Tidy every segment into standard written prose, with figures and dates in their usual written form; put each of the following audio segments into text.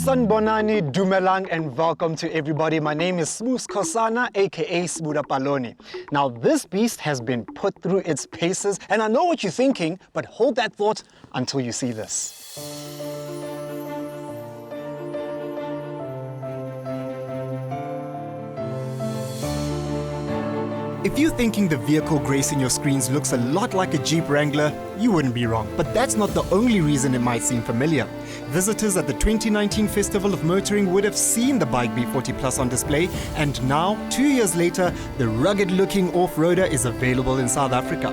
Sanbonani, Dumelang, and welcome to everybody. My name is Smoos Kosana, aka Smuda Paloni. Now, this beast has been put through its paces, and I know what you're thinking, but hold that thought until you see this. If you're thinking the vehicle gracing your screens looks a lot like a Jeep Wrangler, you wouldn't be wrong. But that's not the only reason it might seem familiar. Visitors at the 2019 Festival of Motoring would have seen the BAIC B40 PLUS on display, and now, 2 years later, the rugged-looking off-roader is available in South Africa.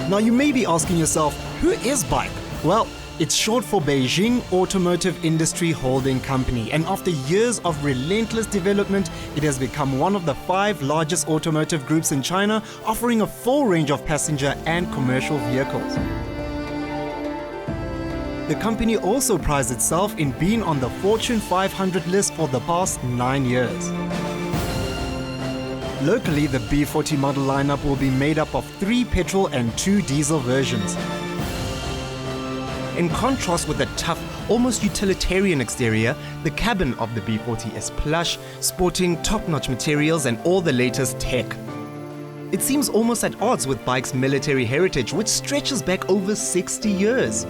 Now you may be asking yourself, who is BAIC? Well, it's short for Beijing Automotive Industry Holding Company, and after years of relentless development, it has become one of the 5 largest automotive groups in China, offering a full range of passenger and commercial vehicles. The company also prides itself in being on the Fortune 500 list for the past 9 years. Locally, the B40 model lineup will be made up of 3 petrol and 2 diesel versions. In contrast with the tough, almost utilitarian exterior, the cabin of the B40 is plush, sporting top-notch materials and all the latest tech. It seems almost at odds with BAIC's military heritage, which stretches back over 60 years.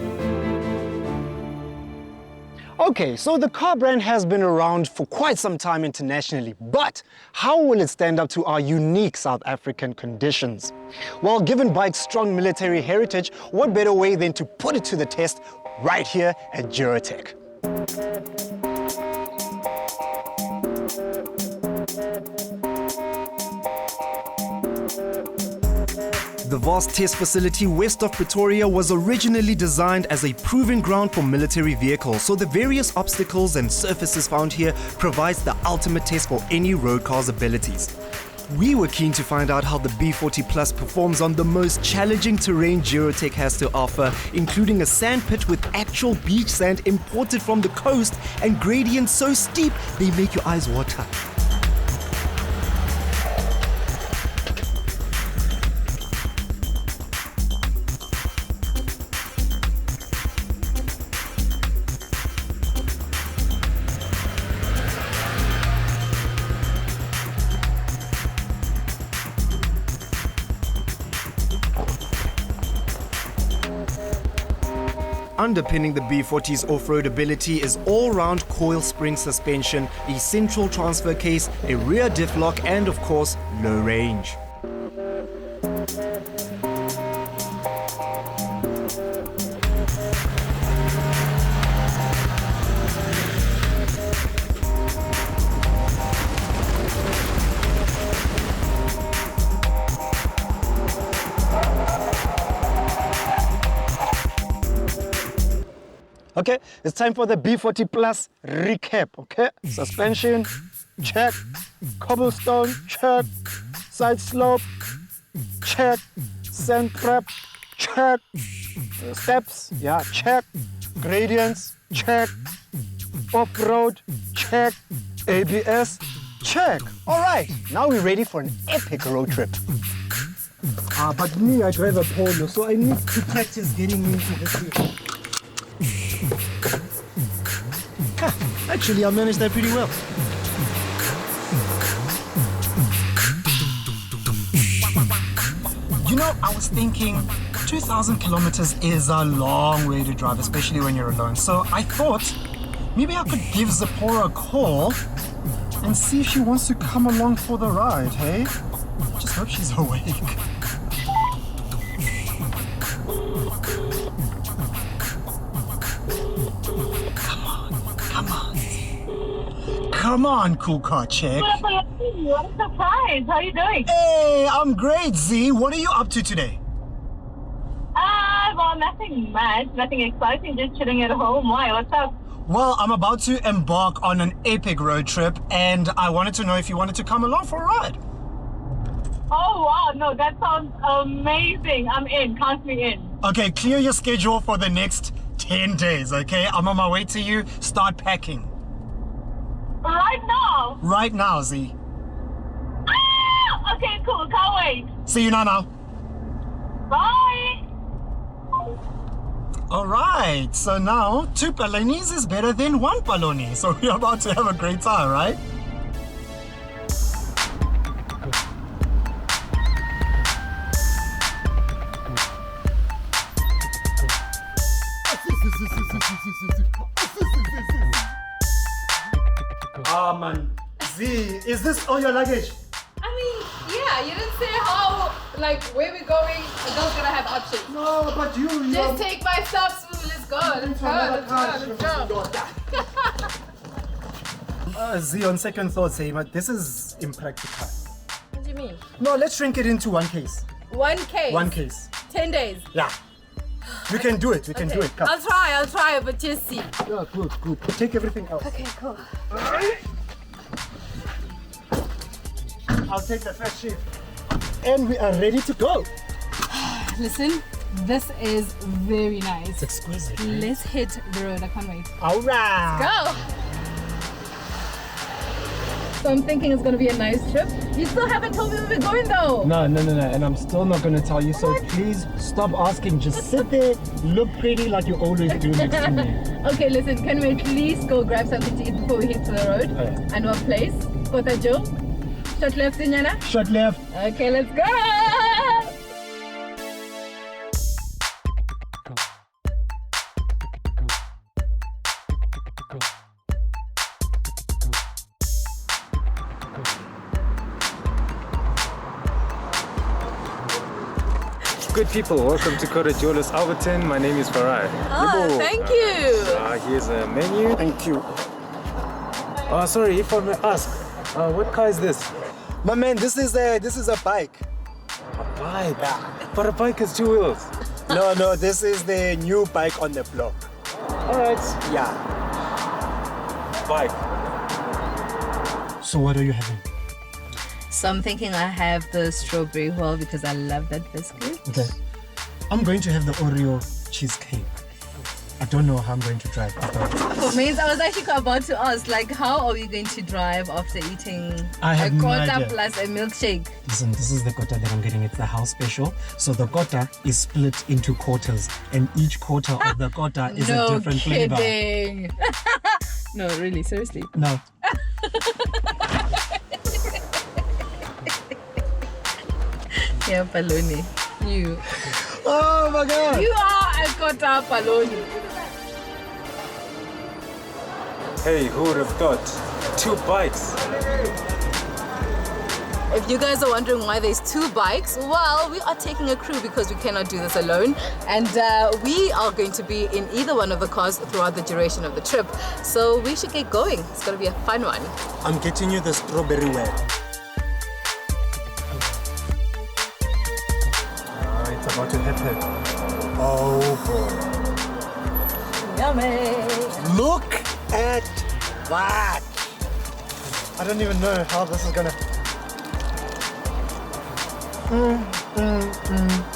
Okay, so the car brand has been around for quite some time internationally, but how will it stand up to our unique South African conditions? Well, given BAIC's strong military heritage, what better way than to put it to the test right here at Durotech? The vast test facility west of Pretoria was originally designed as a proving ground for military vehicles, so the various obstacles and surfaces found here provides the ultimate test for any road car's abilities. We were keen to find out how the B40 Plus performs on the most challenging terrain Durotech has to offer, including a sand pit with actual beach sand imported from the coast and gradients so steep they make your eyes water. Underpinning the B40's off-road ability is all-round coil spring suspension, a central transfer case, a rear diff lock, and of course, low range. Okay, it's time for the B40 Plus recap, okay? Suspension, check. Cobblestone, check. Side slope, check. Sand trap, check. Steps, yeah, check. Gradients, check. Off-road, check. ABS, check. All right, now we're ready for an epic road trip. But me, I drive a Polo, so I need to practice getting into this vehicle. Actually, I managed that pretty well. You know, I was thinking 2,000 kilometers is a long way to drive, especially when you're alone. So I thought maybe I could give Zipporah a call and see if she wants to come along for the ride, hey? Just hope she's awake. Come on, cool car chick. What a surprise. How are you doing? Hey, I'm great, Z. What are you up to today? Well, nothing much, nothing exciting, just chilling at home. Why? What's up? Well, I'm about to embark on an epic road trip, and I wanted to know if you wanted to come along for a ride. Oh, wow. No, that sounds amazing. I'm in. Count me in. Okay, clear your schedule for the next 10 days, okay? I'm on my way to you. Start packing. Right now? Right now, Z. Ah! Okay, cool. Can't wait. See you now. Bye. All right, so now 2 balonis is better than 1 baloney. So we're about to have a great time, right? Oh man, Zee, is this all your luggage? I mean, yeah, you didn't say how, like, where we're going. A girl's gonna have options. No, but you Just take my stuff, Smooth. Let's go. Zee, on second thoughts, hey, but this is impractical. What do you mean? No, let's shrink it into 1 case. 1 case? 1 case. 10 days? Yeah. We can do it, we can do it. Come. I'll try, but just see. Yeah, good. Take everything else. Okay, cool. I'll take the first shift. And we are ready to go. Listen, this is very nice. It's exquisite. Right? Let's hit the road. I can't wait. All right. Go! So I'm thinking it's gonna be a nice trip. You still haven't told me where we're going though. No. And I'm still not going to tell you. So please stop asking. Just sit there, look pretty like you always do next to me. Okay, listen, can we at least go grab something to eat before we hit to the road? Okay. I know a place. Kota Joe. Short left, Sinyana? Short left. Okay, let's go! Good people, welcome to Kota Jewelers Alberton. My name is Farai. Oh, thank you. Here's a menu. Thank you. Sorry, if I may ask, what car is this? My man, this is a bike. A bike? But a bike has 2 wheels. No, this is the new bike on the block. Alright. Yeah. Bike. So what are you having? So I'm thinking I have the strawberry whirl because I love that biscuit. Okay. I'm going to have the Oreo cheesecake. I don't know how I'm going to drive. For me, I was actually about to ask, like, how are we going to drive after eating I have a no quarter idea. plus a milkshake? Listen, this is the kota that I'm getting. It's the house special. So the kota is split into quarters, and each quarter of the kota is a different flavor. No kidding. No, really, seriously. No. Yeah, baloney. You. Oh my God. You are a quarter baloney. Hey, who would have thought? 2 bikes. If you guys are wondering why there's 2 bikes, well, we are taking a crew because we cannot do this alone. And we are going to be in either one of the cars throughout the duration of the trip. So we should get going. It's going to be a fun one. I'm getting you the strawberry wet. It's about to happen. Oh boy. Yummy. Look at that. I don't even know how this is gonna...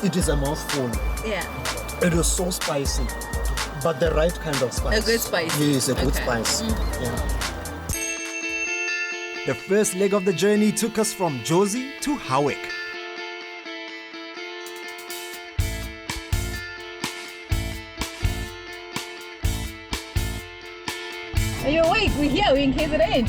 It is a mouthful. Yeah. It is so spicy, but the right kind of spice. A good spice. Yes, a good Okay. spice. Yeah. The first leg of the journey took us from Jozi to Hardwick. Are you awake? We're here. We're in KZN.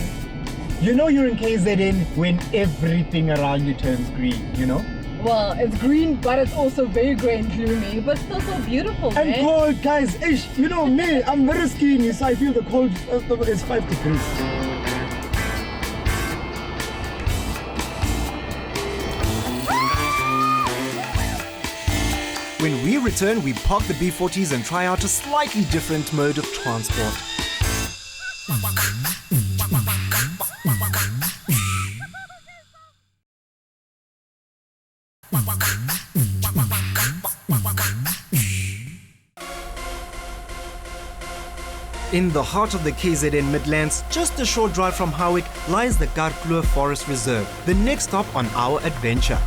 You know you're in KZN when everything around you turns green, you know? Well, it's green, but it's also very grey and gloomy, but still so beautiful, And man. cold, guys. Ish, you know me, I'm very skinny, so I feel the cold is 5 degrees. When we return, we park the B40s and try out a slightly different mode of transport. In the heart of the KZN Midlands, just a short drive from Hardwick, lies the Garkleur Forest Reserve, the next stop on our adventure.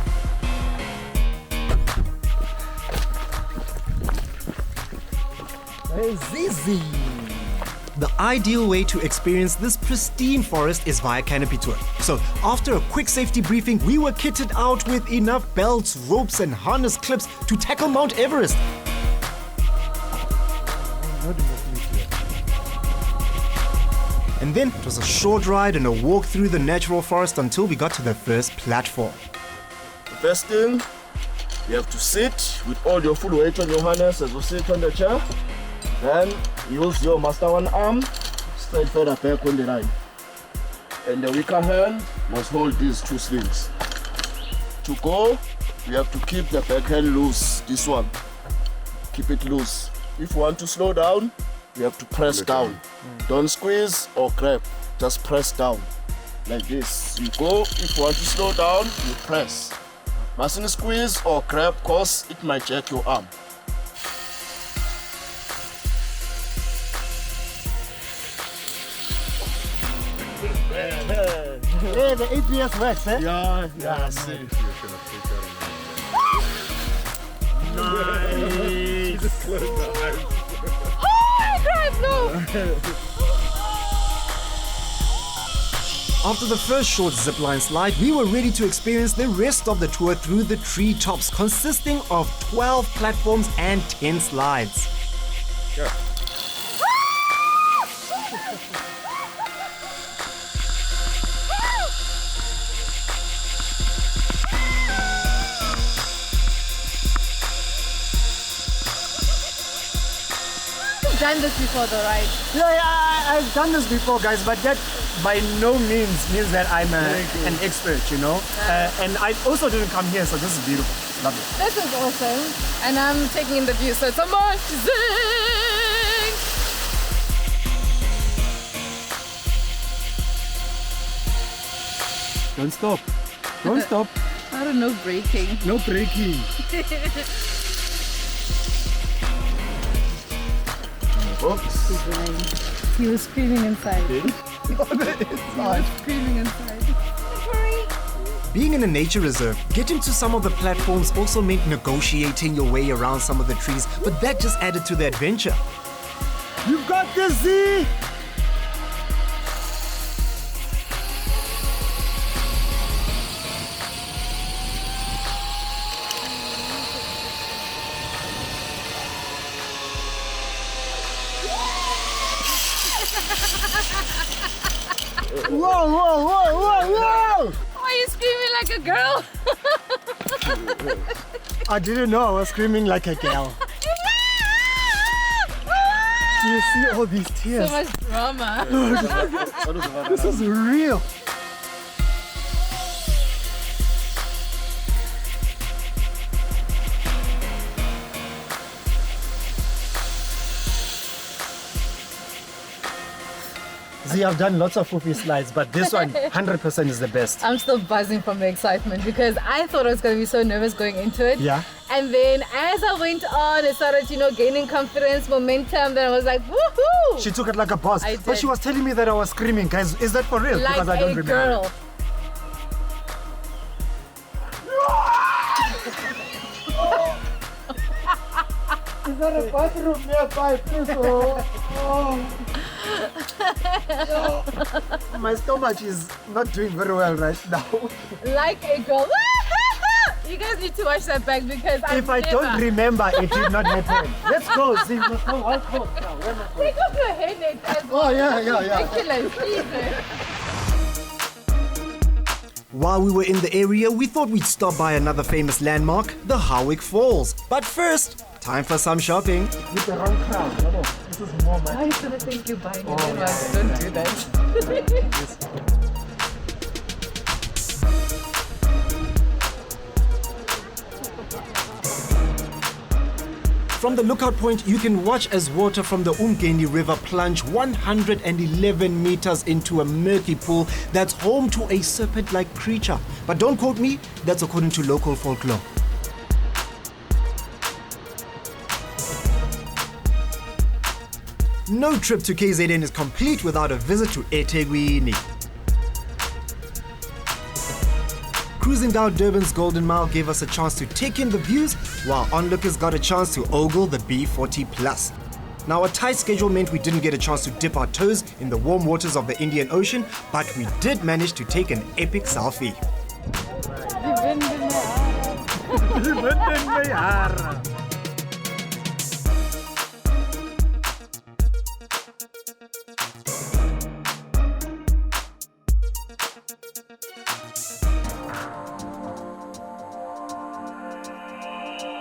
Hey, Zizi! The ideal way to experience this pristine forest is via Canopy Tour. So, after a quick safety briefing, we were kitted out with enough belts, ropes and harness clips to tackle Mount Everest. And then it was a short ride and a walk through the natural forest until we got to the first platform. The first thing, you have to sit with all your full weight on your harness as you sit on the chair. Then use your master one arm, straight further back on the line. And the weaker hand must hold these two slings. To go, you have to keep the back hand loose, this one. Keep it loose. If you want to slow down, you have to press down. Don't squeeze or grab, just press down. Like this. You go, if you want to slow down, you press. Mustn't squeeze or grab cause it might jerk your arm. Hey, the APS works, eh? Yeah, see. Nice. After the first short zipline slide, we were ready to experience the rest of the tour through the treetops, consisting of 12 platforms and 10 slides. Yeah. Done this before though, right? Yeah, I've done this before, guys, but that by no means that I'm an expert, you know. And I also didn't come here, so this is beautiful. Love it. This is awesome. And I'm taking in the view, so it's amazing. Don't stop. Don't stop. I don't know, braking. No braking. Oops. He was screaming inside. He was screaming inside. Being in a nature reserve, getting to some of the platforms also meant negotiating your way around some of the trees, but that just added to the adventure. You've got this, Zee! Whoa, whoa, whoa, whoa, whoa! Why are you screaming like a girl? I didn't know I was screaming like a girl. Do you see all these tears? So much drama. This is real. See, I've done lots of foofy slides, but this one 100% is the best. I'm still buzzing from the excitement because I thought I was going to be so nervous going into it. Yeah. And then as I went on, it started, gaining confidence, momentum. Then I was like, woohoo! She took it like a boss. I But did. she was telling me that I was screaming. Guys, is that for real? Like because I don't a remember. girl. Is there a bathroom nearby, please? My stomach is not doing very well right now. Like a girl. You guys need to watch that back because If I don't remember, it did not happen. Let's go, Zee. Let's go. Let's go. Now, where am I going? Take off your headache as well. Oh, yeah. Ridiculous. Jesus. While we were in the area, we thought we'd stop by another famous landmark, the Hardwick Falls. But first, time for some shopping. With the wrong crowd. No. This is more my... I used to think you're buying it. Don't do that. From the lookout point, you can watch as water from the Umgeni River plunge 111 meters into a murky pool that's home to a serpent-like creature. But don't quote me, that's according to local folklore. No trip to KZN is complete without a visit to eThekwini. Cruising down Durban's Golden Mile gave us a chance to take in the views, while onlookers got a chance to ogle the B40 PLUS. Now, a tight schedule meant we didn't get a chance to dip our toes in the warm waters of the Indian Ocean, but we did manage to take an epic selfie.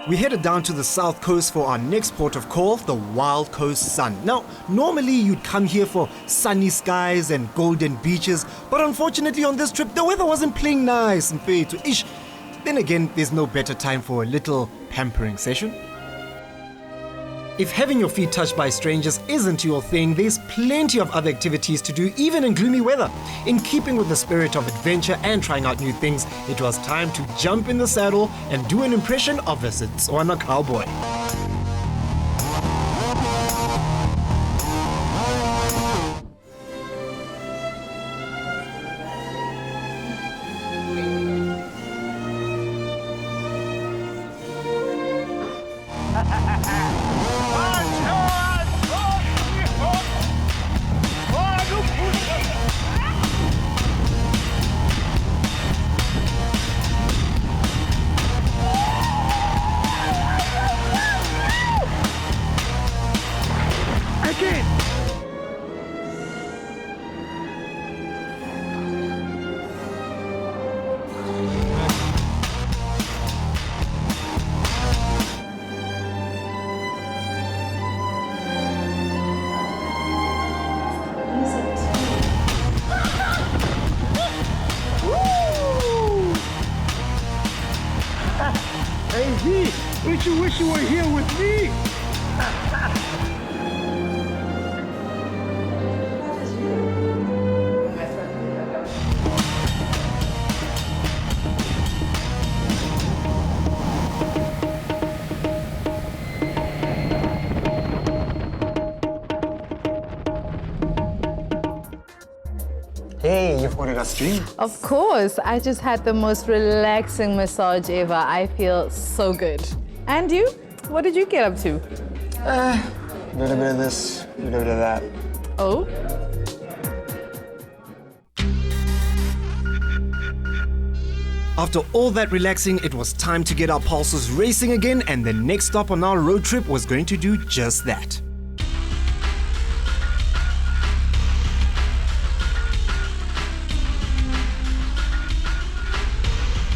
We headed down to the south coast for our next port of call, the Wild Coast Sun. Now, normally you'd come here for sunny skies and golden beaches, but unfortunately on this trip the weather wasn't playing nice and fair to ish. Then again, there's no better time for a little pampering session. If having your feet touched by strangers isn't your thing, there's plenty of other activities to do even in gloomy weather. In keeping with the spirit of adventure and trying out new things, it was time to jump in the saddle and do an impression of a Setswana cowboy. Hey Zee, don't you wish you were here with me? Hey, you've ordered us drink. Of course, I just had the most relaxing massage ever. I feel so good. And you? What did you get up to? A little bit of this, a little bit of that. Oh? After all that relaxing, it was time to get our pulses racing again, and the next stop on our road trip was going to do just that.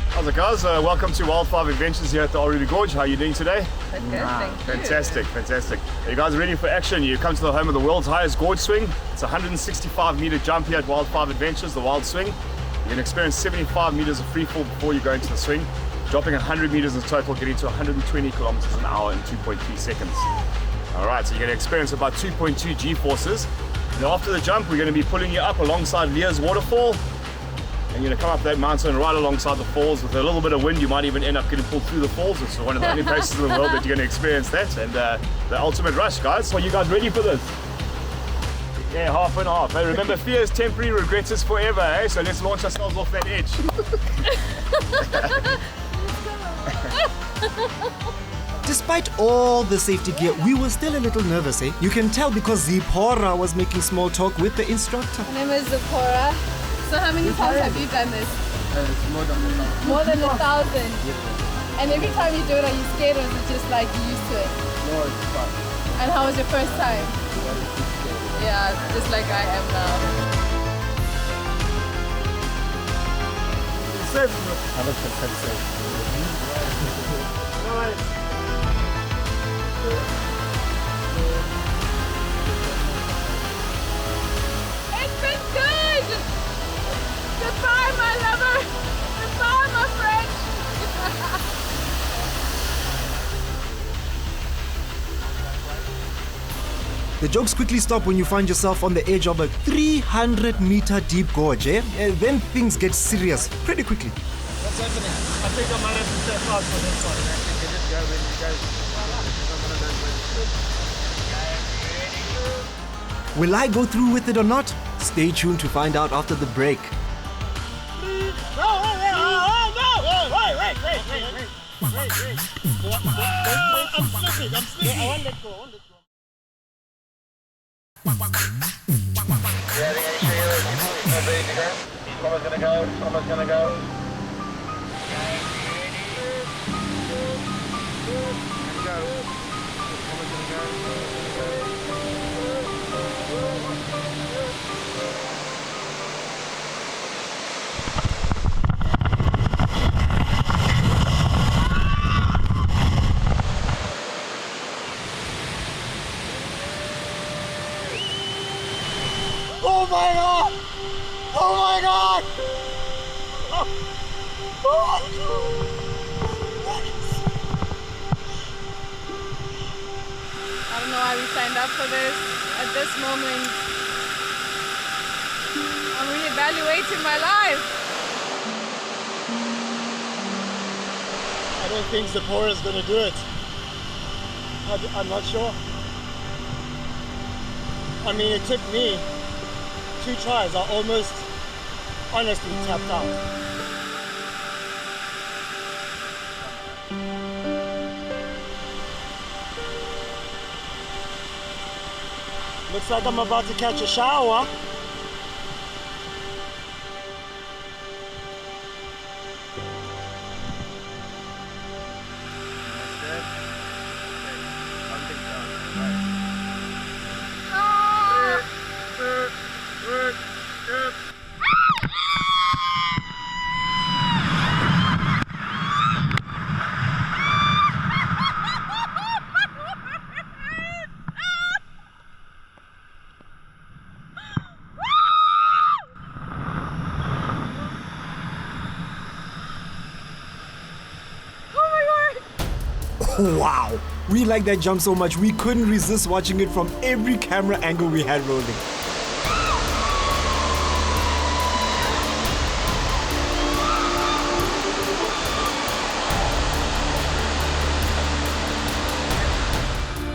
How's it guys? Welcome to Wild 5 Adventures here at the Already Gorge. How are you doing today? Good, thank you. Fantastic, fantastic. Are you guys ready for action? You come to the home of the world's highest gorge swing. It's a 165-meter jump here at Wild 5 Adventures, the Wild Swing. You can experience 75 meters of free fall before you go into the swing, dropping 100 meters in total, getting to 120 kilometers an hour in 2.3 seconds. All right, so you're going to experience about 2.2 G-forces. Now after the jump, we're going to be pulling you up alongside Lear's waterfall. And you're going to come up that mountain right alongside the falls. With a little bit of wind, you might even end up getting pulled through the falls. It's one of the only places in the world that you're going to experience that. And the ultimate rush, guys. Are you guys ready for this? Yeah, half and half. Hey, remember, fear is temporary, regret is forever. Eh? So let's launch ourselves off that edge. Despite all the safety gear, we were still a little nervous, eh? You can tell because Zipporah was making small talk with the instructor. My name is Zipporah. So how many times have you done this? It's more than 1,000. More than 1,000. Yeah. And every time you do it, are you scared or is it just like you used to it? No, it's fun. And how was your first time? Yeah, just like I am now. 100% safe. It's been good! Goodbye, my lover! Goodbye, my friend! The jokes quickly stop when you find yourself on the edge of a 300-meter deep gorge, eh? Then things get serious pretty quickly. What's happening? I think I might have to step out for this one. I think you just go when you go. Will I go through with it or not? Stay tuned to find out after the break. Someone's gonna go, someone's gonna go. I don't know why we signed up for this. At this moment, I'm reevaluating my life. I don't think Zipporah's gonna do it. I'm not sure. I mean, it took me 2 tries. I almost honestly tapped out. Looks like I'm about to catch a shower. Wow! We liked that jump so much we couldn't resist watching it from every camera angle we had rolling.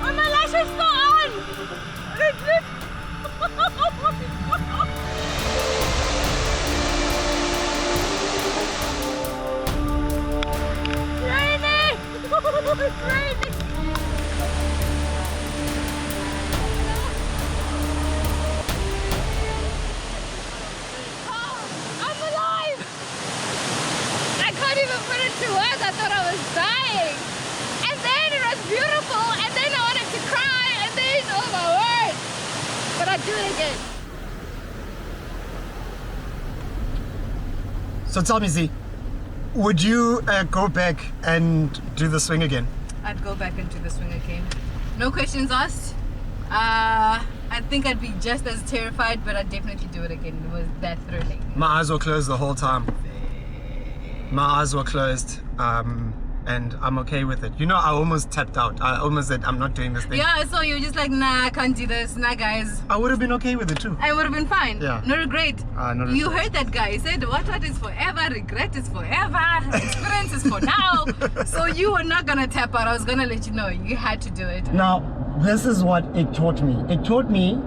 Oh, my lash is still on! It's raining! I'm alive! I can't even put it to words. I thought I was dying. And then it was beautiful. And then I wanted to cry. And then, oh my word. But I'd do it again. So tell me, Zee, would you go back and do the swing again? I'd go back into the swing again. No questions asked. I think I'd be just as terrified, but I'd definitely do it again. It was that thrilling. My eyes were closed the whole time. My eyes were closed, and I'm okay with it. You know, I almost tapped out. I almost said, I'm not doing this thing. Yeah, so you were just like, nah, I can't do this. Nah, guys. I would have been okay with it too. I would have been fine. Yeah. No regret. No You regret. heard that guy. He said, what is forever, regret is forever, experience is for now. So you were not gonna tap out. I was gonna let you know. You had to do it. Now, this is what it taught me. It taught me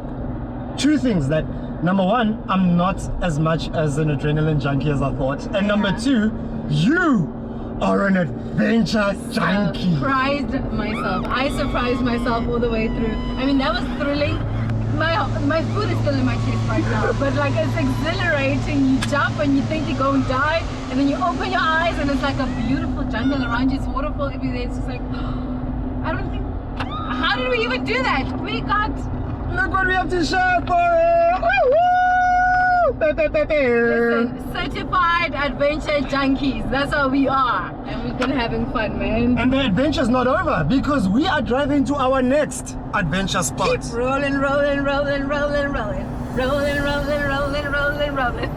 2 things. That number 1, I'm not as much as an adrenaline junkie as I thought. And number 2, you are an adventure junkie. I surprised myself all the way through. I mean, that was thrilling. My foot is still in my chest right now, but like it's exhilarating. You jump and you think you're going to die, and then you open your eyes and it's like a beautiful jungle around you. It's waterfall everywhere. It's just like, I don't think, how did we even do that? We got, Look what we have to show for it. listen, certified adventure junkies. That's how we are, and we've been having fun, man. And the adventure's not over because we are driving to our next adventure spot. Keep rolling, rolling, rolling, rolling, rolling, rolling, rolling, rolling, rolling, rolling.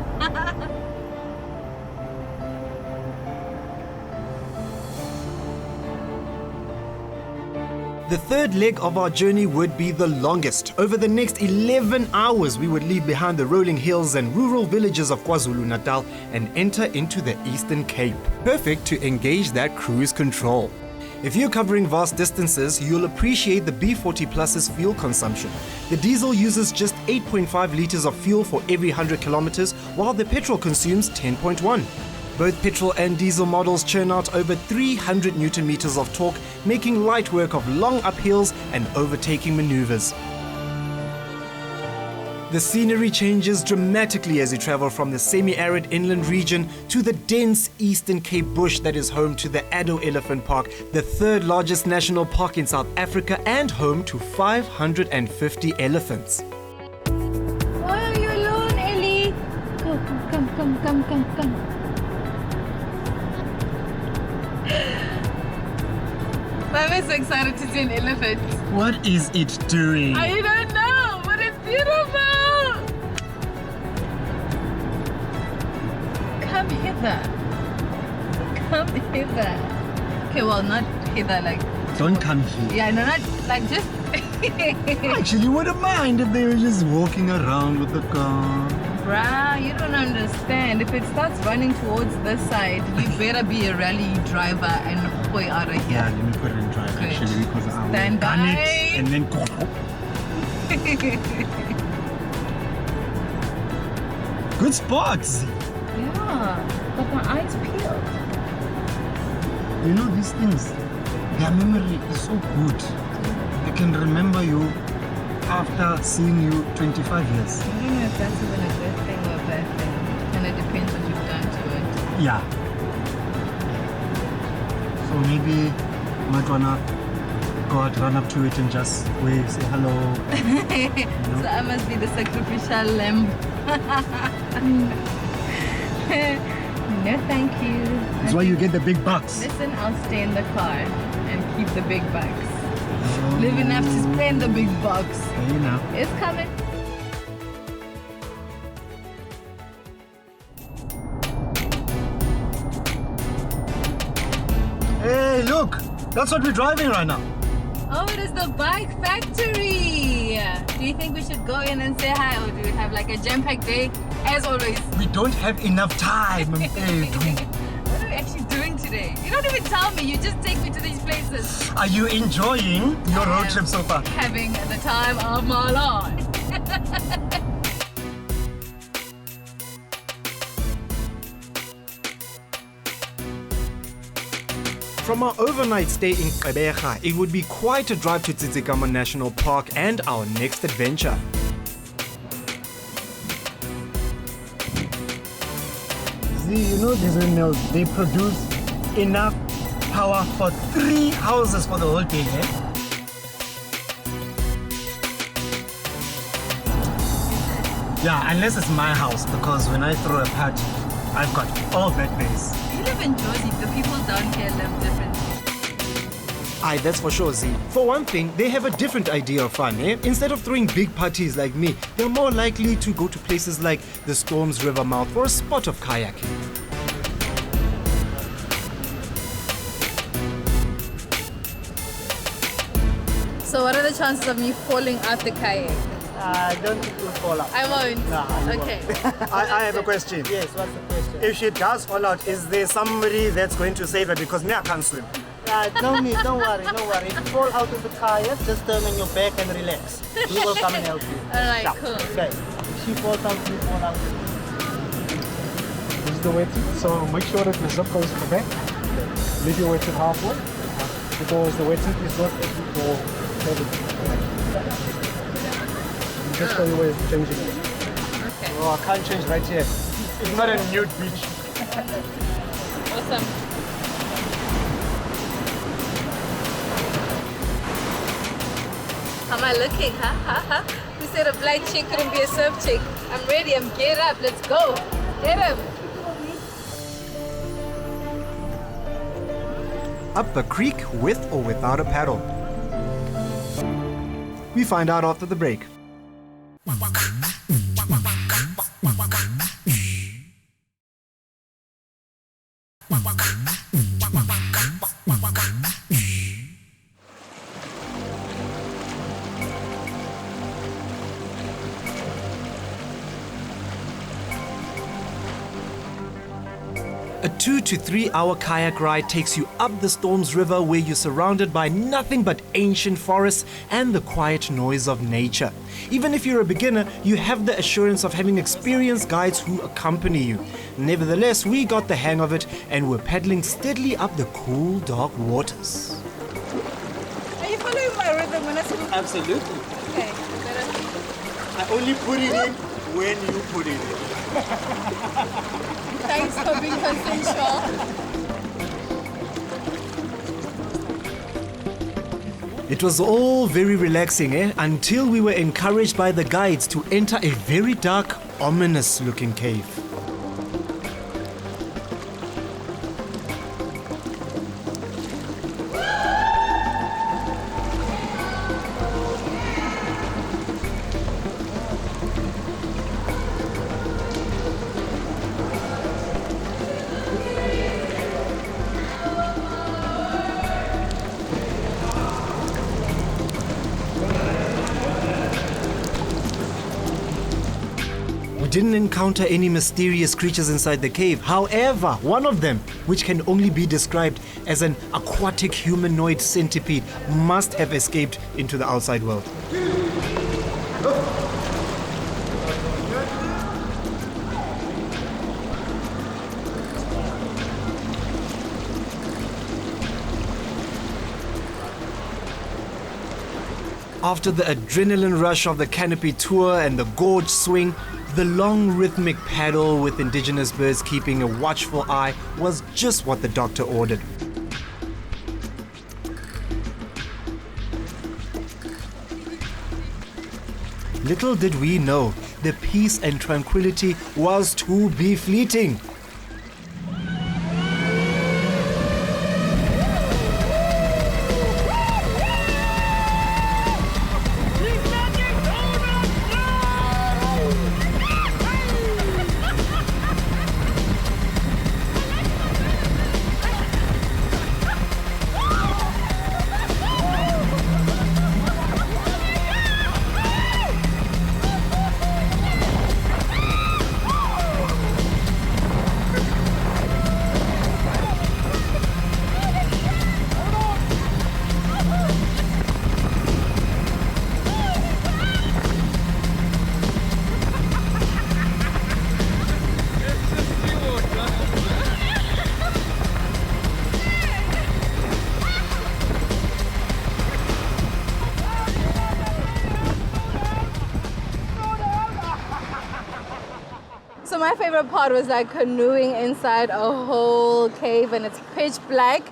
The third leg of our journey would be the longest. Over the next 11 hours, we would leave behind the rolling hills and rural villages of KwaZulu-Natal and enter into the Eastern Cape. Perfect to engage that cruise control. If you're covering vast distances, you'll appreciate the B40 Plus's fuel consumption. The diesel uses just 8.5 liters of fuel for every 100 kilometers, while the petrol consumes 10.1. Both petrol and diesel models churn out over 300 Newton meters of torque, making light work of long uphills and overtaking maneuvers. The scenery changes dramatically as you travel from the semi-arid inland region to the dense Eastern Cape bush that is home to the Addo Elephant Park, the 3rd largest national park in South Africa and home to 550 elephants. Why are you alone, Ellie? Go, come. I'm so excited to see an elephant. What is it doing? I don't know, but it's beautiful. Come Come hither. Come hither. Okay, well, not hither, like... Don't come here. Yeah, no, not like just... Actually, you wouldn't mind if they were just walking around with the car. Bruh, you don't understand. If it starts running towards this side, you better be a rally driver and boy out of here. Yeah, let me put it in drive Good. actually because I will Stand gun by. it and then go. Good spots. Yeah, but my eyes peeled. You know these things, their memory is so good. They can remember you after seeing you 25 years. I don't know if that's even a good thing or a bad thing. And it depends what you've done to it. Yeah. So maybe you might wanna go out, run up to it and just wave, say hello. So I must be the sacrificial lamb. No, thank you. That's why you get the big bucks. Listen, I'll stay in the car and keep the big bucks. Live enough to spend the big bucks. You know. It's coming. Hey, look! That's what we're driving right now. Oh, it is the bike factory. Do you think we should go in and say hi, or do we have like a jam-packed day as always? We don't have enough time. What are we actually doing today? You don't even tell me, you just take me to these places. Are you enjoying your road trip so far? Having the time of my life. From our overnight stay in Kayaking, it would be quite a drive to Tsitsikamma National Park and our next adventure. See, you know these windmills, they produce enough power for 3 houses for the whole day, eh? Yeah, unless it's my house, because when I throw a party, I've got all that base. You live in Jersey, the people down here live differently. Aye, that's for sure, Z. For one thing, they have a different idea of fun, eh? Instead of throwing big parties like me, they're more likely to go to places like the Storms River mouth for a spot of kayaking. So what are the chances of me falling out the kayak? I don't think you'll fall out. I won't. Nah, you okay. I have a question. Yes, what's the question? If she does fall out, is there somebody that's going to save her? Because me, I can't swim. No need, don't worry, no worry. If you fall out of the kayak, just turn on your back and relax. We will come and help you. Alright, Yeah. cool. Okay. If she falls out, you fall out. This is the wetsuit, so make sure that the zip goes to the back. Leave your wetsuit halfway, because the wetsuit is not able for service. Just show you where it's changing. Okay. Oh, I can't change right here. It's not a nude beach. Awesome. How am I looking, huh? Who said a blind chick couldn't be a surf chick? I'm ready, I'm geared up, let's go. Get him. Up the creek with or without a paddle. We find out after the break. A 2 to 3 hour kayak ride takes you up the Storms River, where you're surrounded by nothing but ancient forests and the quiet noise of nature. Even if you're a beginner, you have the assurance of having experienced guides who accompany you. Nevertheless, we got the hang of it and we're paddling steadily up the cool, dark waters. Are you following my rhythm when I say Absolutely. okay? I only put it in when you put it in. Thanks for being consensual. It was all very relaxing, until we were encouraged by the guides to enter a very dark, ominous looking cave. didn't encounter any mysterious creatures inside the cave. However, one of them, which can only be described as an aquatic humanoid centipede, must have escaped into the outside world. After the adrenaline rush of the Canopy Tour and the gorge swing, the long rhythmic paddle with indigenous birds keeping a watchful eye was just what the doctor ordered. Little did we know, the peace and tranquility was to be fleeting. So my favorite part was like canoeing inside a whole cave and it's pitch black,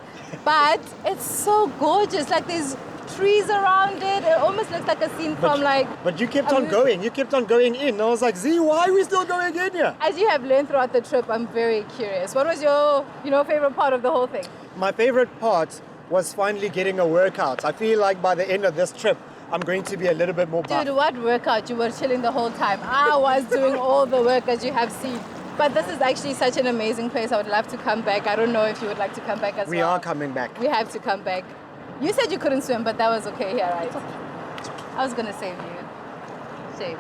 but it's so gorgeous. Like there's trees around it. It almost looks like a scene from like... But you kept on going. You kept on going in. I was like, Zee, why are we still going in here? As you have learned throughout the trip, I'm very curious. What was your, favorite part of the whole thing? My favorite part was finally getting a workout. I feel like by the end of this trip, I'm going to be a little bit more buff. Dude, what workout? You were chilling the whole time. I was doing all the work, as you have seen. But this is actually such an amazing place. I would love to come back. I don't know if you would like to come back as well. We are coming back. We have to come back. You said you couldn't swim, but that was okay here, right? I was going to save you. Shame.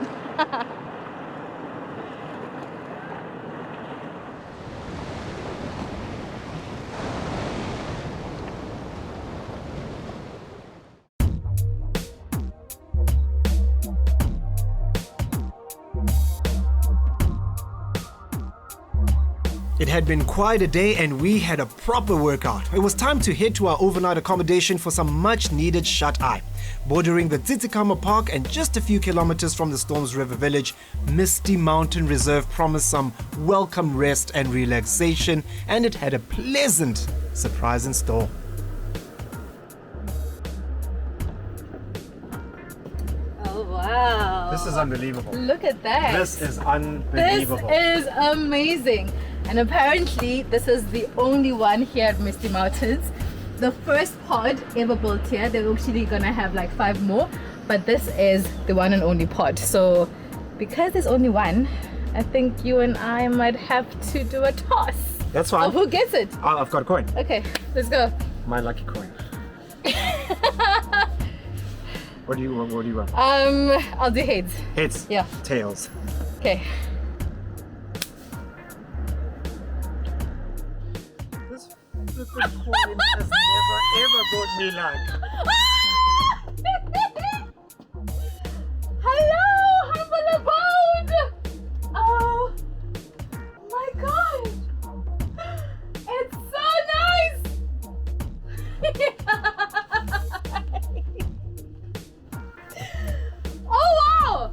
It had been quite a day and we had a proper workout. It was time to head to our overnight accommodation for some much needed shut-eye. Bordering the Tsitsikamma Park and just a few kilometers from the Storms River village, Misty Mountain Reserve promised some welcome rest and relaxation, and it had a pleasant surprise in store. Oh, wow. This is unbelievable. Look at that. This is unbelievable. This is amazing. And apparently, this is the only one here at Misty Mountains. The first pod ever built here. They're actually gonna have like 5 more, but this is the one and only pod. So, because there's only one, I think you and I might have to do a toss. That's fine. Oh, who gets it? I've got a coin. Okay, let's go. My lucky coin. What do you want? I'll do heads. Heads? Yeah. Tails. Okay. This flipping coin has never ever brought me luck. Hello, humble abode. Oh my god, it's so nice. Oh wow.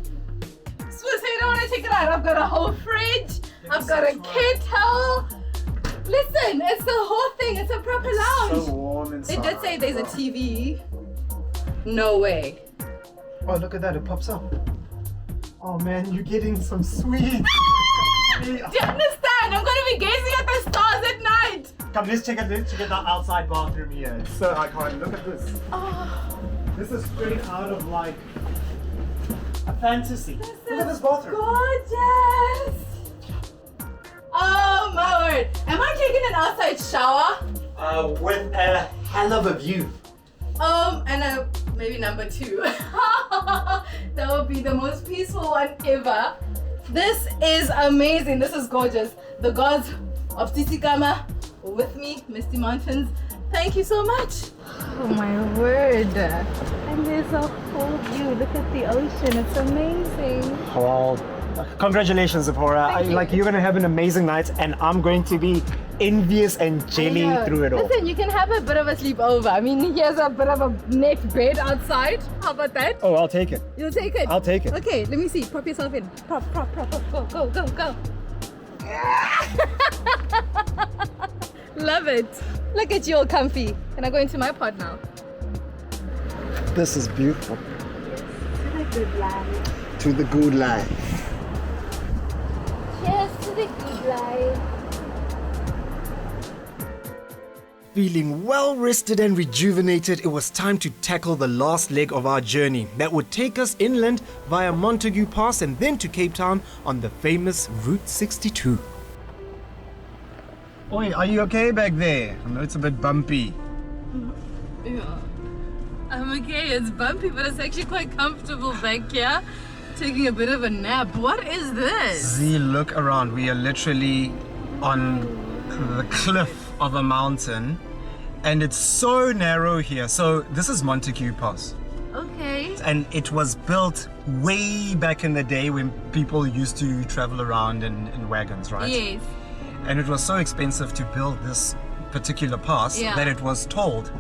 So you don't want to take it out. I've got a whole fridge. I've got a kettle. Listen, it's the whole thing. It's a proper lounge. So warm inside. It did say there's a TV. No way. Oh, look at that. It pops up. Oh man, you're getting some sweet. Do you understand? I'm going to be gazing at the stars at night. Come, let's check out the outside bathroom here. It's so iconic. Look at this. Oh, This is straight out of like a fantasy. Look at this bathroom. gorgeous. Oh my word. Am I taking an outside shower? With a hell of a view. And maybe number 2. That would be the most peaceful one ever. This is amazing. This is gorgeous. The gods of Tsitsikamma with me, Misty Mountains. Thank you so much. Oh my word. And there's a whole view. Look at the ocean. It's amazing. Well, congratulations, Zipporah. Thank you. Like, you're going to have an amazing night, and I'm going to be envious and jelly through it all. Listen, you can have a bit of a sleepover. I mean, here's a bit of a net bed outside. How about that? Oh, I'll take it. You'll take it? I'll take it. Okay, let me see. Prop yourself in. Prop. Go. Love it. Look at you all comfy. Can I go into my pod now? This is beautiful. To the good life. To the good life. Cheers to the good life. Feeling well rested and rejuvenated, it was time to tackle the last leg of our journey that would take us inland via Montague Pass and then to Cape Town on the famous Route 62. Oi, are you okay back there? I know it's a bit bumpy. Yeah. I'm okay. It's bumpy, but it's actually quite comfortable back here. Taking a bit of a nap. What is this? Zee, look around. We are literally on the cliff of a mountain, and it's so narrow here. So this is Montague Pass, Okay. and it was built way back in the day when people used to travel around in wagons, right? Yes. And it was so expensive to build this particular pass Yeah. that it was tolled.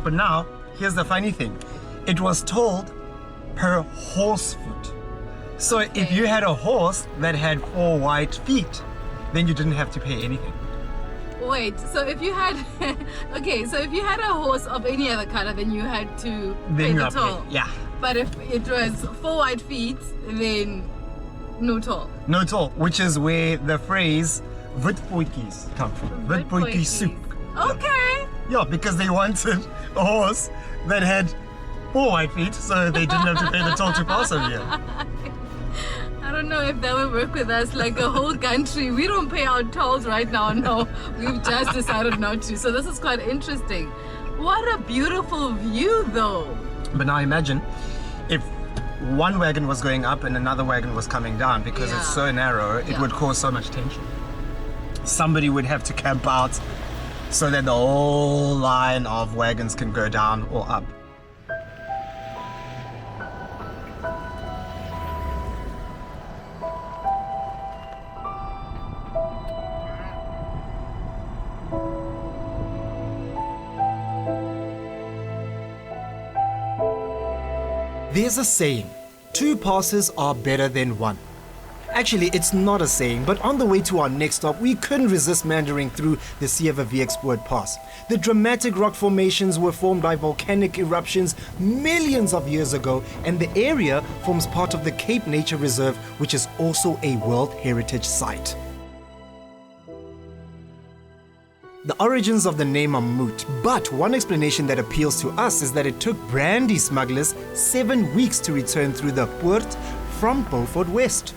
But now, here's the funny thing. It was tolled per horse foot. So if you had a horse that had 4 white feet, then you didn't have to pay anything. Wait, so if you had okay, so if you had a horse of any other color, then you had to pay Then you the have to toll. pay. Yeah. But if it was 4 white feet, then no toll. No toll, which is where the phrase Winkys come from. Winkys soup. Okay. Yeah, because they wanted a horse that had 4 white feet, so they didn't have to pay the toll to pass over here. I don't know if that would work with us, like a whole country. We don't pay our tolls right now, no. We've just decided not to. So this is quite interesting. What a beautiful view though. But now imagine if one wagon was going up and another wagon was coming down, because it's so narrow, it would cause so much tension. Somebody would have to camp out so that the whole line of wagons can go down or up. There's a saying, 2 passes are better than 1. Actually, it's not a saying, but on the way to our next stop, we couldn't resist meandering through the Sieva Export Pass. The dramatic rock formations were formed by volcanic eruptions millions of years ago, and the area forms part of the Cape Nature Reserve, which is also a World Heritage Site. The origins of the name are moot, but one explanation that appeals to us is that it took brandy smugglers 7 weeks to return through the Poort from Beaufort West.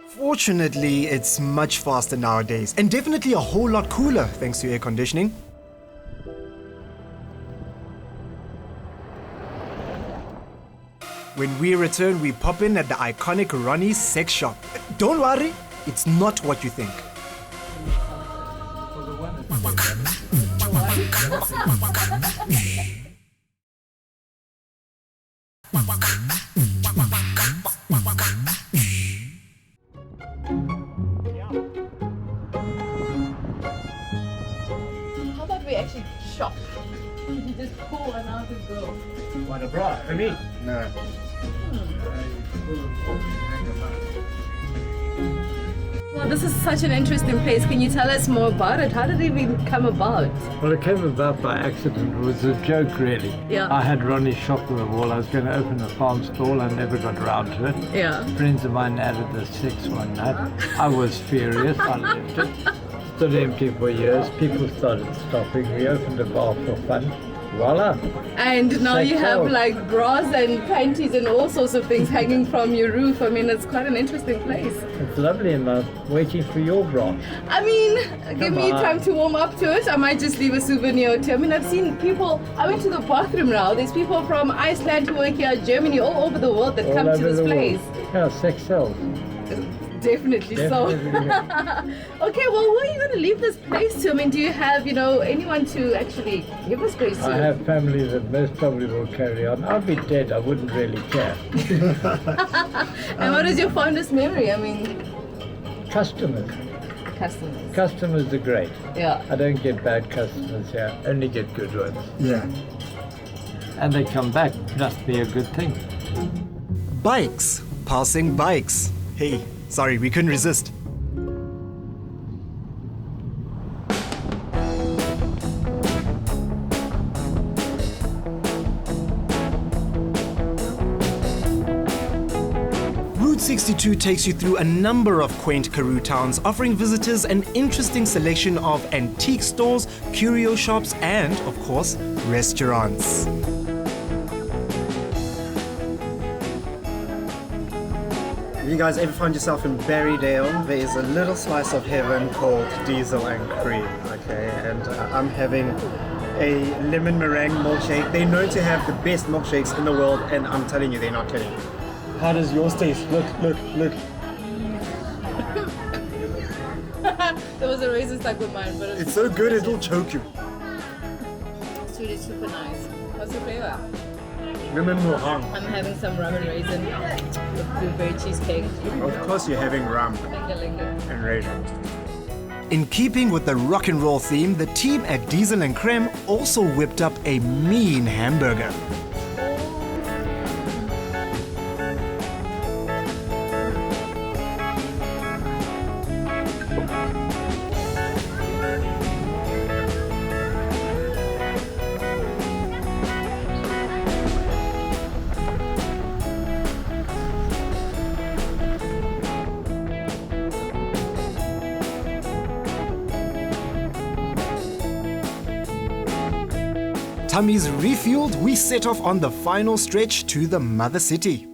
Fortunately, it's much faster nowadays, and definitely a whole lot cooler thanks to air conditioning. When we return, we pop in at the iconic Winkys Sex Shop. Don't worry, it's not what you think. How about we actually shop? You just pull one out and go. What a bra, for me? No. Well, this is such an interesting place. Can you tell us more about it? How did it even come about? Well, it came about by accident. It was a joke, really. Yeah. I had Ronnie's shop on the wall. I was going to open a farm stall. I never got around to it. Yeah. Friends of mine added the sex one night. I was furious. I left it. Stood empty for years. People started stopping. We opened a bar for fun. Voila. And now you have Sex like bras and panties and all sorts of things hanging from your roof. I mean, it's quite an interesting place. It's lovely, and I'm waiting for your bra. I mean, give me on. time to warm up to it. I might just leave a souvenir or two. I mean, I've seen people, I went to the bathroom now. There's people from Iceland who work here, Germany, all over the world that All come to over this the place. world. Yeah, sex sells. Definitely so. Definitely. Okay, well, who are you going to leave this place to? I mean, do you have, anyone to actually give this place to? I have family that most probably will carry on. I'll be dead, I wouldn't really care. And what is your fondest memory? I mean, Customers. customers. Customers are great. Yeah. I don't get bad customers here, only get good ones. Yeah. And they come back, must be a good thing. Bikes. Passing bikes. Hey, sorry, we couldn't resist. Route 62 takes you through a number of quaint Karoo towns, offering visitors an interesting selection of antique stores, curio shops, and, of course, restaurants. If you guys ever find yourself in Berrydale, there is a little slice of heaven called Diesel and Cream, okay? And I'm having a lemon meringue milkshake. They're known to have the best milkshakes in the world, and I'm telling you, they're not kidding. How does yours taste? Look. There was a raisin stuck with mine, but It's so good, it'll choke you. it's really super nice. What's the flavor? Lemon meringue. I'm having some rum and raisin with blueberry cheesecake. Of course you're having rum Linga. and raisin. In keeping with the rock and roll theme, the team at Diesel and Creme also whipped up a mean hamburger. Tummies refueled, we set off on the final stretch to the mother city.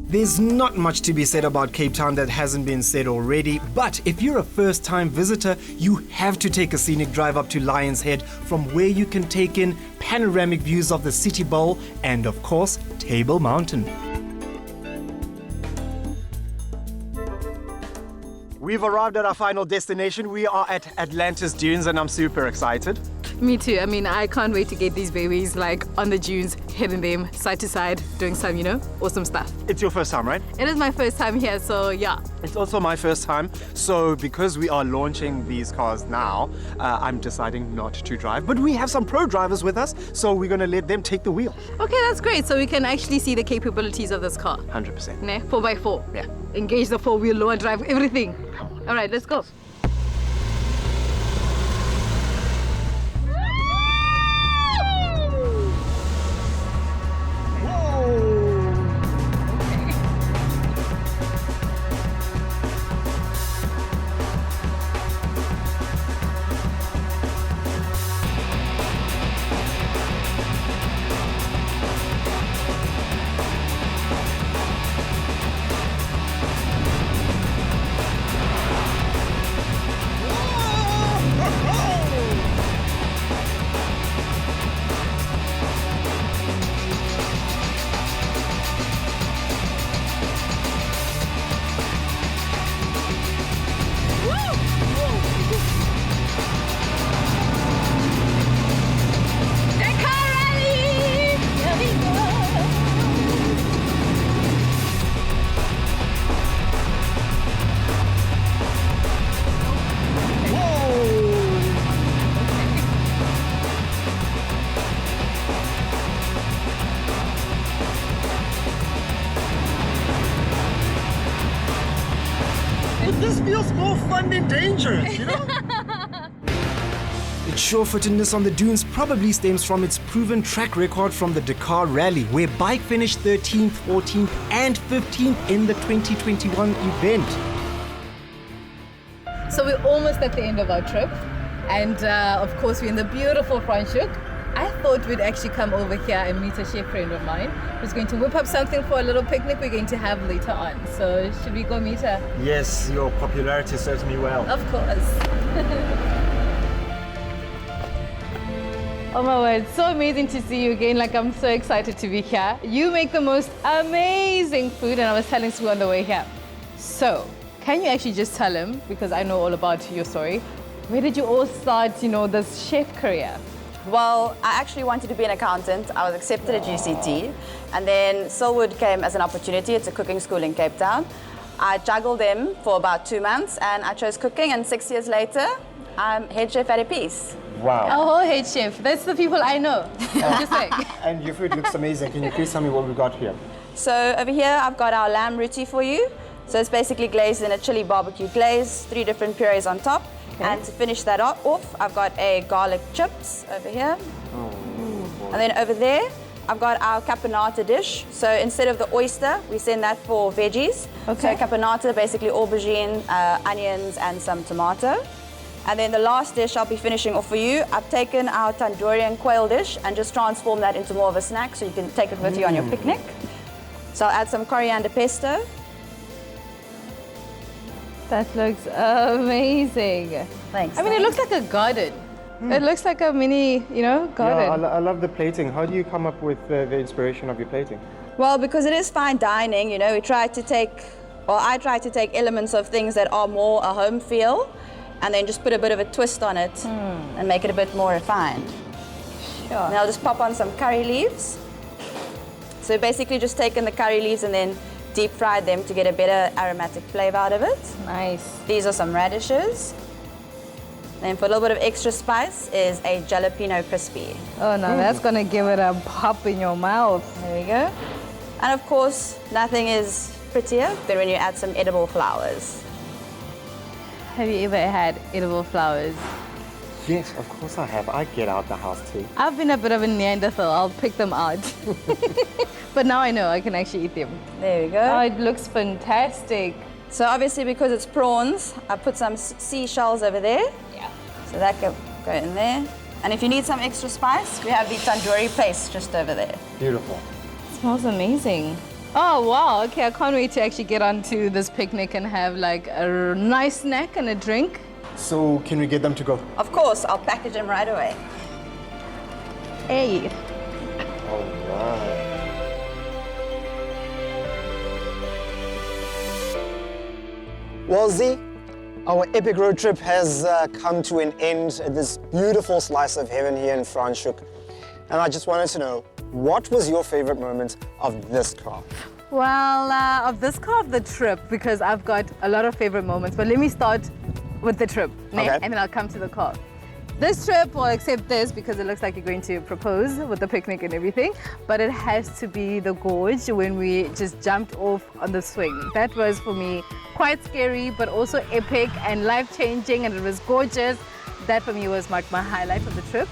There's not much to be said about Cape Town that hasn't been said already, but if you're a first-time visitor, you have to take a scenic drive up to Lion's Head, from where you can take in panoramic views of the City Bowl and, of course, Table Mountain. We've arrived at our final destination. We are at Atlantis Dunes and I'm super excited. Me too. I mean, I can't wait to get these babies like on the dunes, hitting them side to side, doing some, awesome stuff. It's your first time, right? It is my first time here, so yeah. It's also my first time. So because we are launching these cars now, I'm deciding not to drive. But we have some pro drivers with us, so we're going to let them take the wheel. Okay, that's great. So we can actually see the capabilities of this car. 100%. Ne? 4x4. Yeah. Engage the four-wheel, lower drive, everything. All right, let's go. This feels more fun than dangerous, Its sure-footedness on the dunes probably stems from its proven track record from the Dakar Rally, where Bike finished 13th, 14th and 15th in the 2021 event. So we're almost at the end of our trip. And of course, we're in the beautiful Francois. I thought we'd actually come over here and meet a chef friend of mine who's going to whip up something for a little picnic we're going to have later on. So should we go meet her? Yes, your popularity serves me well. Of course. Oh my word, so amazing to see you again. Like, I'm so excited to be here. You make the most amazing food, and I was telling Sue on the way here. So, can you actually just tell him, because I know all about your story, where did you all start, you know, this chef career? Well, I actually wanted to be an accountant. I was accepted at UCT, and then Silwood came as an opportunity. It's a cooking school in Cape Town. I juggled them for about 2 months, and I chose cooking, and 6 years later, I'm head chef at a piece. Wow. A whole head chef. That's the people I know. I'm just saying. And your food looks amazing. Can you please tell me what we got here? So over here, I've got our lamb roti for you. So it's basically glazed in a chili barbecue glaze, 3 different purees on top. Okay. And to finish that off, I've got a garlic chips over here. And then over there, I've got our caponata dish. So instead of the oyster, we send that for veggies. Okay. So caponata, basically aubergine, onions, and some tomato. And then the last dish I'll be finishing off for you, I've taken our tandoori quail dish and just transformed that into more of a snack so you can take it with you on your picnic. So I'll add some coriander pesto. That looks amazing. Thanks. I mean, it looks like a garden. It looks like a mini, you know, garden. Yeah, I love the plating. How do you come up with the inspiration of your plating? Well, because it is fine dining, you know, I try to take elements of things that are more a home feel, and then just put a bit of a twist on it and make it a bit more refined. Sure. And I'll just pop on some curry leaves. So basically just taken the curry leaves and then deep fried them to get a better aromatic flavor out of it. Nice. These are some radishes. And for a little bit of extra spice is a jalapeno crispy. Oh no, that's gonna give it a pop in your mouth. There we go. And of course, nothing is prettier than when you add some edible flowers. Have you ever had edible flowers? Yes, of course I have. I get out the house too. I've been a bit of a Neanderthal. I'll pick them out. But now I know I can actually eat them. There we go. Oh, it looks fantastic. So obviously because it's prawns, I put some seashells over there. Yeah. So that can go in there. And if you need some extra spice, we have the tandoori paste just over there. Beautiful. It smells amazing. Oh wow, okay, I can't wait to actually get onto this picnic and have like a nice snack and a drink. So can we get them to go? Of course, I'll package them right away. Hey. All right. Well, Zee, our epic road trip has come to an end at this beautiful slice of heaven here in Francois. And I just wanted to know, what was your favorite moment of this car? Well, of this car of the trip, because I've got a lot of favorite moments, but let me start with the trip, Okay. and then I'll come to the car. This trip, well, except this, because it looks like you're going to propose with the picnic and everything, but it has to be the gorge when we just jumped off on the swing. That was, for me, quite scary, but also epic and life-changing, and it was gorgeous. That, for me, was my highlight of the trip.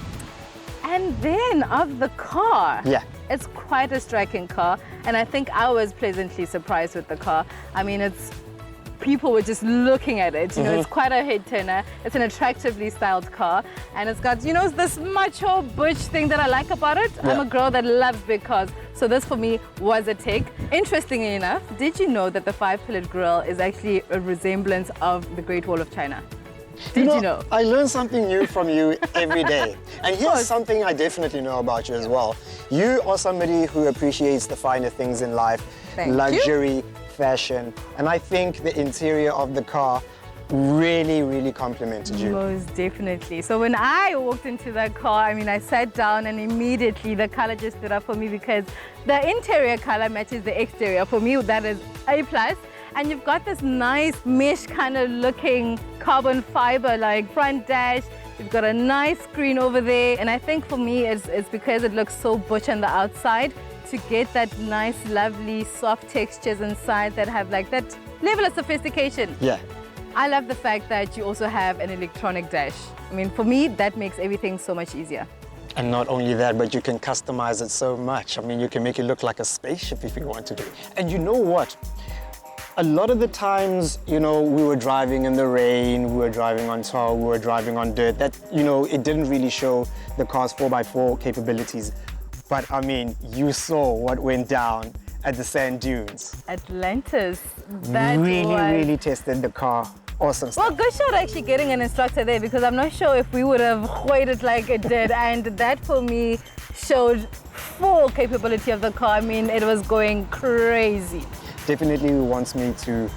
And then of the car. Yeah. It's quite a striking car, and I think I was pleasantly surprised with the car. I mean, people were just looking at it. You know, it's quite a head turner. It's an attractively styled car, and it's got, you know, this macho butch thing that I like about it. Yeah. I'm a girl that loves big cars, so this for me was a tick. Interestingly enough, did you know that the 5-pillared grille is actually a resemblance of the Great Wall of China? Did you know? I learn something new from you every day. And here's something I definitely know about you as well. You are somebody who appreciates the finer things in life, luxury, fashion, and I think the interior of the car really, really complimented you. Most definitely. So when I walked into that car, I mean, I sat down and immediately the color just stood up for me because the interior color matches the exterior. For me, that is A+. And you've got this nice mesh kind of looking carbon fiber like front dash. You've got a nice screen over there. And I think for me, it's because it looks so butch on the outside to get that nice, lovely, soft textures inside that have like that level of sophistication. Yeah. I love the fact that you also have an electronic dash. I mean, for me, that makes everything so much easier. And not only that, but you can customize it so much. I mean, you can make it look like a spaceship if you want to do. And you know what? A lot of the times, you know, we were driving in the rain, we were driving on tar, we were driving on dirt. That, you know, it didn't really show the car's 4x4 capabilities. But I mean, you saw what went down at the sand dunes. Atlantis. That Really tested the car. Awesome stuff. Well, good shot actually getting an instructor there, because I'm not sure if we would have weighted like it did. And that for me showed full capability of the car. I mean, it was going crazy. Definitely wants me to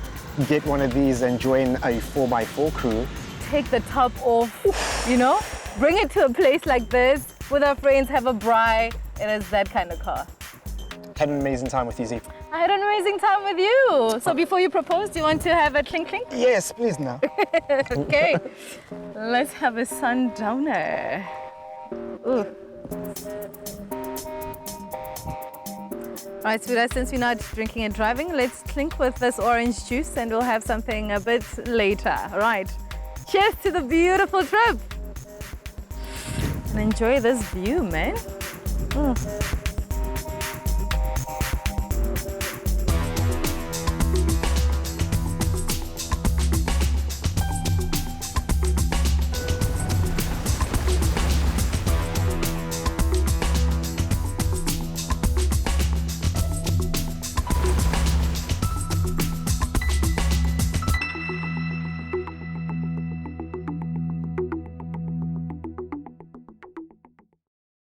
get one of these and join a 4x4 crew. Take the top off, you know, bring it to a place like this with our friends, have a braai. It is that kind of car. Had an amazing time with you, Zee. I had an amazing time with you. So before you propose, do you want to have a clink clink? Yes, please now. Okay, let's have a sundowner. Ooh. All right, sweetheart, since we're not drinking and driving, let's clink with this orange juice and we'll have something a bit later. All right, cheers to the beautiful trip. And enjoy this view, man.